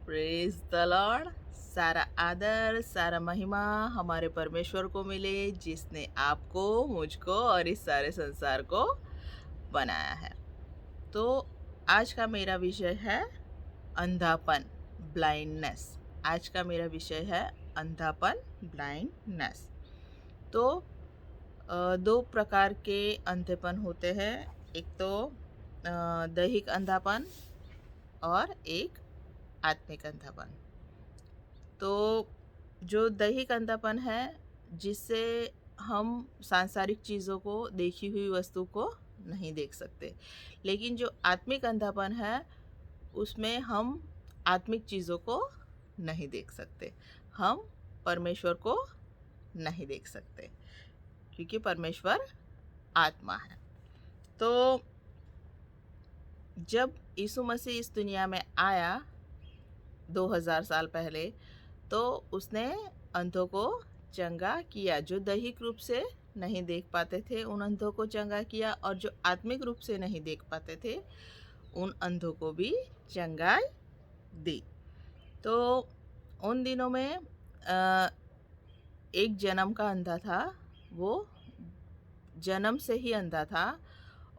Praise the Lord. सारा आदर सारा महिमा हमारे परमेश्वर को मिले, जिसने आपको, मुझको और इस सारे संसार को बनाया है। तो आज का मेरा विषय है अंधापन, ब्लाइंडनेस। आज का मेरा विषय है अंधापन, ब्लाइंडनेस। तो दो प्रकार के अंधेपन होते हैं। एक तो दैहिक अंधापन और एक आत्मिक अंधापन। तो जो दैहिक अंधापन है, जिससे हम सांसारिक चीज़ों को, देखी हुई वस्तु को नहीं देख सकते, लेकिन जो आत्मिक अंधापन है उसमें हम आत्मिक चीज़ों को नहीं देख सकते, हम परमेश्वर को नहीं देख सकते, क्योंकि परमेश्वर आत्मा है। तो जब यीशु मसीह इस दुनिया में आया 2000 साल पहले, तो उसने अंधों को चंगा किया। जो दैहिक रूप से नहीं देख पाते थे उन अंधों को चंगा किया, और जो आत्मिक रूप से नहीं देख पाते थे उन अंधों को भी चंगाई दी। तो उन दिनों में एक जन्म का अंधा था, वो जन्म से ही अंधा था,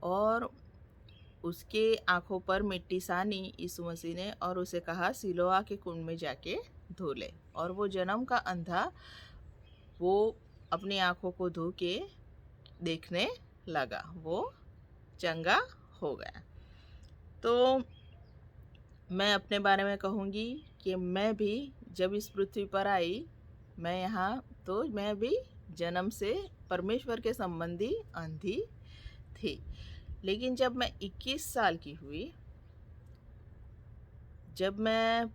और उसके आँखों पर मिट्टी सानी यीशु मसीह ने, और उसे कहा सिलोआ के कुंड में जाके धो ले। और वो जन्म का अंधा वो अपनी आँखों को धो के देखने लगा, वो चंगा हो गया। तो मैं अपने बारे में कहूँगी कि मैं भी जब इस पृथ्वी पर आई, मैं यहाँ, तो मैं भी जन्म से परमेश्वर के संबंधी अंधी थी। लेकिन जब मैं 21 साल की हुई, जब मैं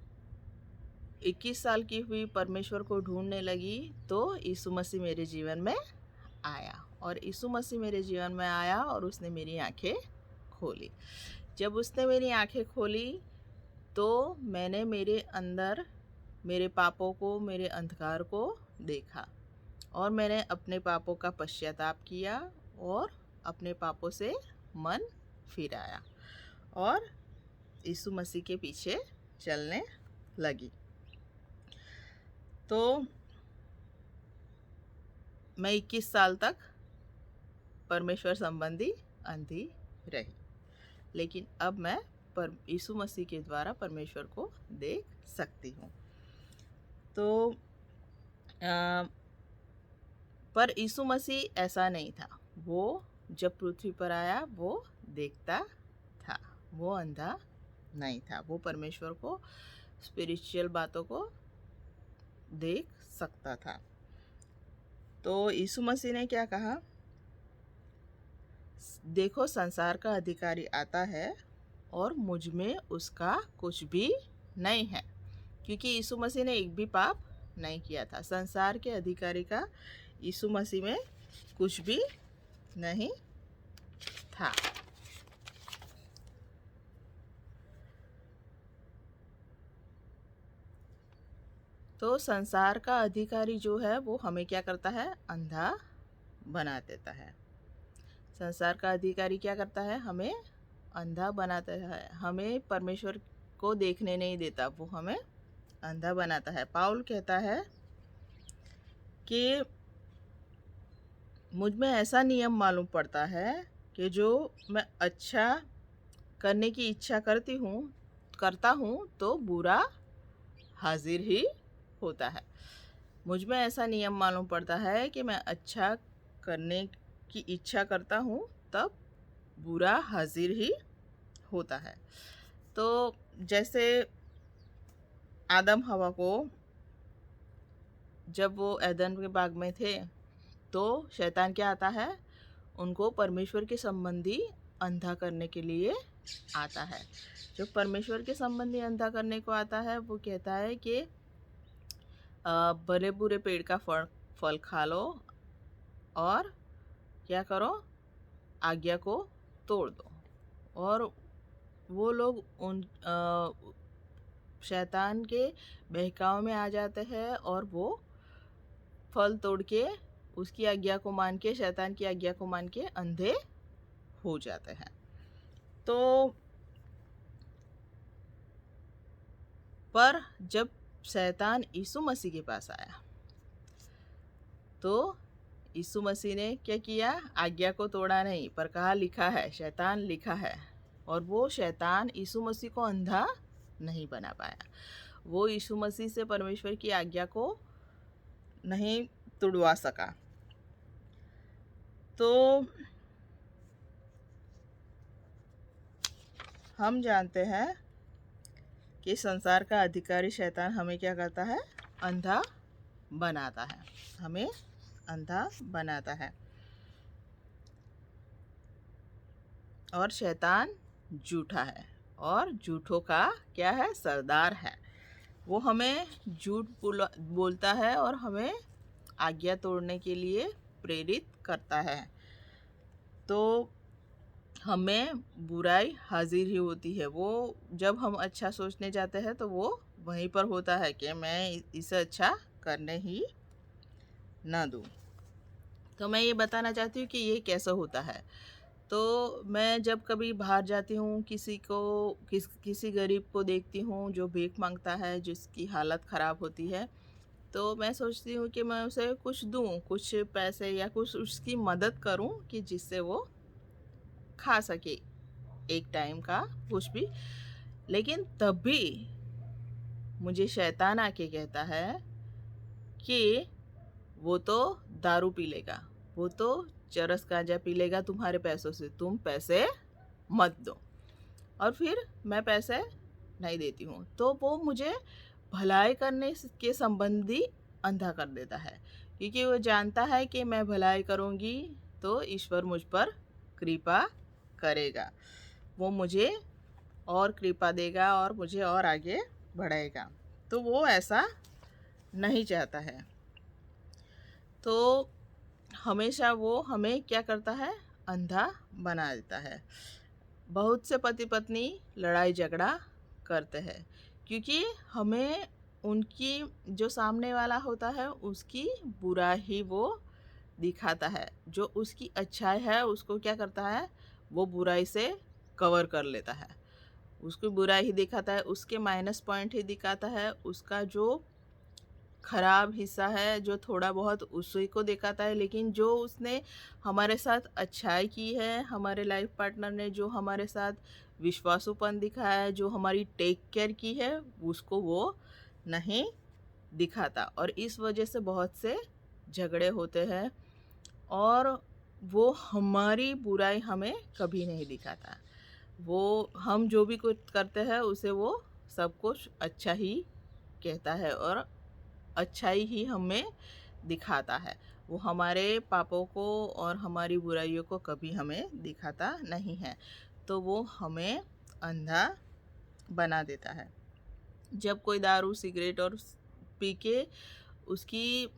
21 साल की हुई, परमेश्वर को ढूंढने लगी, तो यीशु मसीह मेरे जीवन में आया। और यीशु मसीह मेरे जीवन में आया और उसने मेरी आंखें खोली। जब उसने मेरी आंखें खोली, तो मैंने मेरे अंदर मेरे पापों को, मेरे अंधकार को देखा, और मैंने अपने पापों का पश्चाताप किया और अपने पापों से मन फिराया और यीशु मसीह के पीछे चलने लगी। तो मैं 21 साल तक परमेश्वर संबंधी अंधी रही, लेकिन अब मैं यीशु मसीह के द्वारा परमेश्वर को देख सकती हूँ। तो पर यीशु मसीह ऐसा नहीं था। वो जब पृथ्वी पर आया वो देखता था, वो अंधा नहीं था। वो परमेश्वर को, स्पिरिचुअल बातों को देख सकता था। तो यीशु मसीह ने क्या कहा? देखो, संसार का अधिकारी आता है और मुझ में उसका कुछ भी नहीं है, क्योंकि यीशु मसीह ने एक भी पाप नहीं किया था। संसार के अधिकारी का यीशु मसीह में कुछ भी नहीं था। तो संसार का अधिकारी जो है वो हमें क्या करता है? अंधा बना देता है। संसार का अधिकारी क्या करता है? हमें अंधा बनाता है, हमें परमेश्वर को देखने नहीं देता, वो हमें अंधा बनाता है। पाउल कहता है कि मुझ में ऐसा नियम मालूम पड़ता है कि जो मैं अच्छा करने की इच्छा करता हूँ तो बुरा हाजिर ही होता है। मुझ में ऐसा नियम मालूम पड़ता है कि मैं अच्छा करने की इच्छा करता हूँ तब बुरा हाजिर ही होता है। तो जैसे आदम हवा को, जब वो एदन के बाग में थे, तो शैतान क्या आता है? उनको परमेश्वर के संबंधी अंधा करने के लिए आता है। जो परमेश्वर के संबंधी अंधा करने को आता है, वो कहता है कि भले बुरे पेड़ का फल खा लो और क्या करो? आज्ञा को तोड़ दो। और वो लोग उन शैतान के बहकाव में आ जाते हैं और वो फल तोड़ के, उसकी आज्ञा को मान के, शैतान की आज्ञा को मान के अंधे हो जाते हैं। तो पर जब शैतान यीशु मसीह के पास आया तो यीशु मसीह ने क्या किया? आज्ञा को तोड़ा नहीं, पर कहा लिखा है, शैतान लिखा है। और वो शैतान यीशु मसीह को अंधा नहीं बना पाया। वो यीशु मसीह से परमेश्वर की आज्ञा को नहीं तुड़वा सका। तो हम जानते हैं कि संसार का अधिकारी शैतान हमें क्या करता है? अंधा बनाता है, हमें अंधा बनाता है। और शैतान झूठा है और झूठों का क्या है? सरदार है। वो हमें झूठ बोलता है और हमें आज्ञा तोड़ने के लिए प्रेरित करता है। तो हमें बुराई हाजिर ही होती है। वो जब हम अच्छा सोचने जाते हैं तो वो वहीं पर होता है कि मैं इसे अच्छा करने ही ना दूँ। तो मैं ये बताना चाहती हूँ कि ये कैसा होता है। तो मैं जब कभी बाहर जाती हूँ, किसी गरीब को देखती हूँ जो भीख मांगता है, जिसकी हालत ख़राब होती है, तो मैं सोचती हूँ कि मैं उसे कुछ दूँ, कुछ पैसे या कुछ उसकी मदद करूँ कि जिससे वो खा सके एक टाइम का कुछ भी। लेकिन तब भी मुझे शैतान आके कहता है कि वो तो दारू पी लेगा, वो तो चरस गांजा पी लेगा तुम्हारे पैसों से, तुम पैसे मत दो। और फिर मैं पैसे नहीं देती हूँ, तो वो मुझे भलाई करने के संबंधी अंधा कर देता है, क्योंकि वो जानता है कि मैं भलाई करूँगी तो ईश्वर मुझ पर कृपा करेगा, वो मुझे और कृपा देगा और मुझे और आगे बढ़ाएगा। तो वो ऐसा नहीं चाहता है। तो हमेशा वो हमें क्या करता है? अंधा बना देता है। बहुत से पति पत्नी लड़ाई झगड़ा करते हैं क्योंकि हमें उनकी जो सामने वाला होता है उसकी बुराई ही वो दिखाता है। जो उसकी अच्छाई है उसको क्या करता है? वो बुराई से कवर कर लेता है। उसकी बुराई ही दिखाता है, उसके माइनस पॉइंट ही दिखाता है, उसका जो खराब हिस्सा है जो थोड़ा बहुत उसी को दिखाता है। लेकिन जो उसने हमारे साथ अच्छाई की है, हमारे लाइफ पार्टनर ने जो हमारे साथ विश्वासूपन दिखाया है, जो हमारी टेक केयर की है, उसको वो नहीं दिखाता। और इस वजह से बहुत से झगड़े होते हैं और वो हमारी बुराई हमें कभी नहीं दिखाता। वो हम जो भी कुछ करते हैं उसे वो सब कुछ अच्छा ही कहता है और अच्छाई ही हमें दिखाता है। वो हमारे पापों को और हमारी बुराइयों को कभी हमें दिखाता नहीं है। तो वो हमें अंधा बना देता है। जब कोई दारू सिगरेट और पी के उसकी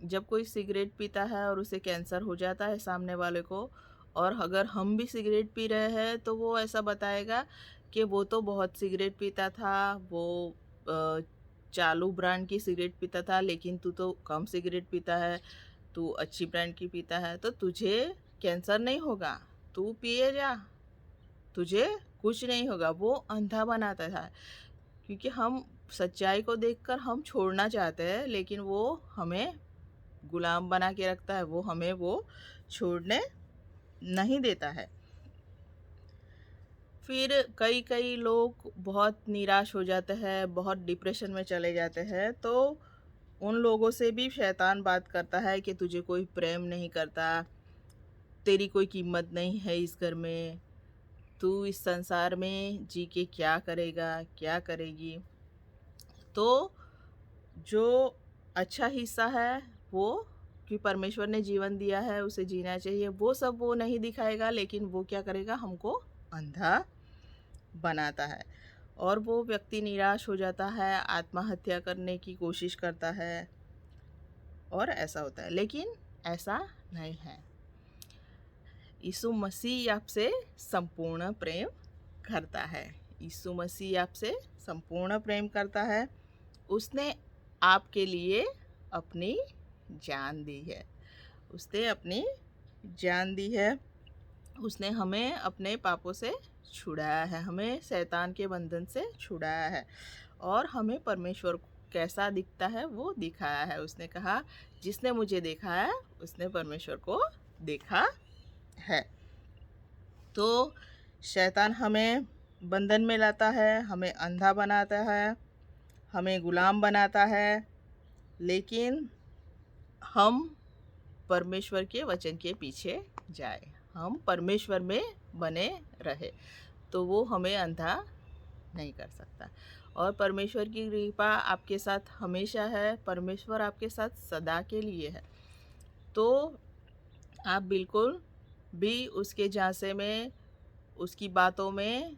जब कोई सिगरेट पीता है और उसे कैंसर हो जाता है सामने वाले को, और अगर हम भी सिगरेट पी रहे हैं तो वो ऐसा बताएगा कि वो तो बहुत सिगरेट पीता था, वो चालू ब्रांड की सिगरेट पीता था, लेकिन तू तो कम सिगरेट पीता है, तू अच्छी ब्रांड की पीता है, तो तुझे कैंसर नहीं होगा, तू पिए जा, तुझे कुछ नहीं होगा। वो अंधा बनाता था क्योंकि हम सच्चाई को देखकर हम छोड़ना चाहते हैं, लेकिन वो हमें गुलाम बना के रखता है, वो हमें वो छोड़ने नहीं देता है। फिर कई कई लोग बहुत निराश हो जाते हैं, बहुत डिप्रेशन में चले जाते हैं, तो उन लोगों से भी शैतान बात करता है कि तुझे कोई प्रेम नहीं करता, तेरी कोई कीमत नहीं है इस घर में, तू इस संसार में जी के क्या करेगा, क्या करेगी। तो जो अच्छा हिस्सा है वो कि परमेश्वर ने जीवन दिया है उसे जीना चाहिए, वो सब वो नहीं दिखाएगा, लेकिन वो क्या करेगा? हमको अंधा बनाता है और वो व्यक्ति निराश हो जाता है, आत्महत्या करने की कोशिश करता है और ऐसा होता है। लेकिन ऐसा नहीं है। यीशु मसीह आपसे संपूर्ण प्रेम करता है। यीशु मसीह आपसे संपूर्ण प्रेम करता है। उसने आपके लिए अपनी जान दी है। उसने अपनी जान दी है। उसने हमें अपने पापों से छुड़ाया है, हमें शैतान के बंधन से छुड़ाया है और हमें परमेश्वर कैसा दिखता है वो दिखाया है। उसने कहा जिसने मुझे देखा है उसने परमेश्वर को देखा है। तो शैतान हमें बंधन में लाता है, हमें अंधा बनाता है, हमें गुलाम बनाता है, लेकिन हम परमेश्वर के वचन के पीछे जाए, हम परमेश्वर में बने रहे, तो वो हमें अंधा नहीं कर सकता। और परमेश्वर की कृपा आपके साथ हमेशा है, परमेश्वर आपके साथ सदा के लिए है। तो आप बिल्कुल भी उसके झांसे में, उसकी बातों में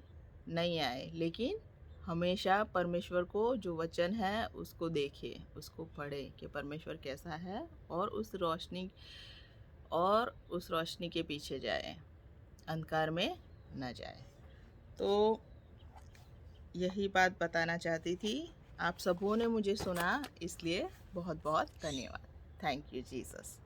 नहीं आए, लेकिन हमेशा परमेश्वर को जो वचन है उसको देखें, उसको पढ़ें कि परमेश्वर कैसा है, और उस रोशनी के पीछे जाए, अंधकार में न जाए। तो यही बात बताना चाहती थी। आप सबों ने मुझे सुना, इसलिए बहुत बहुत धन्यवाद। Thank you Jesus.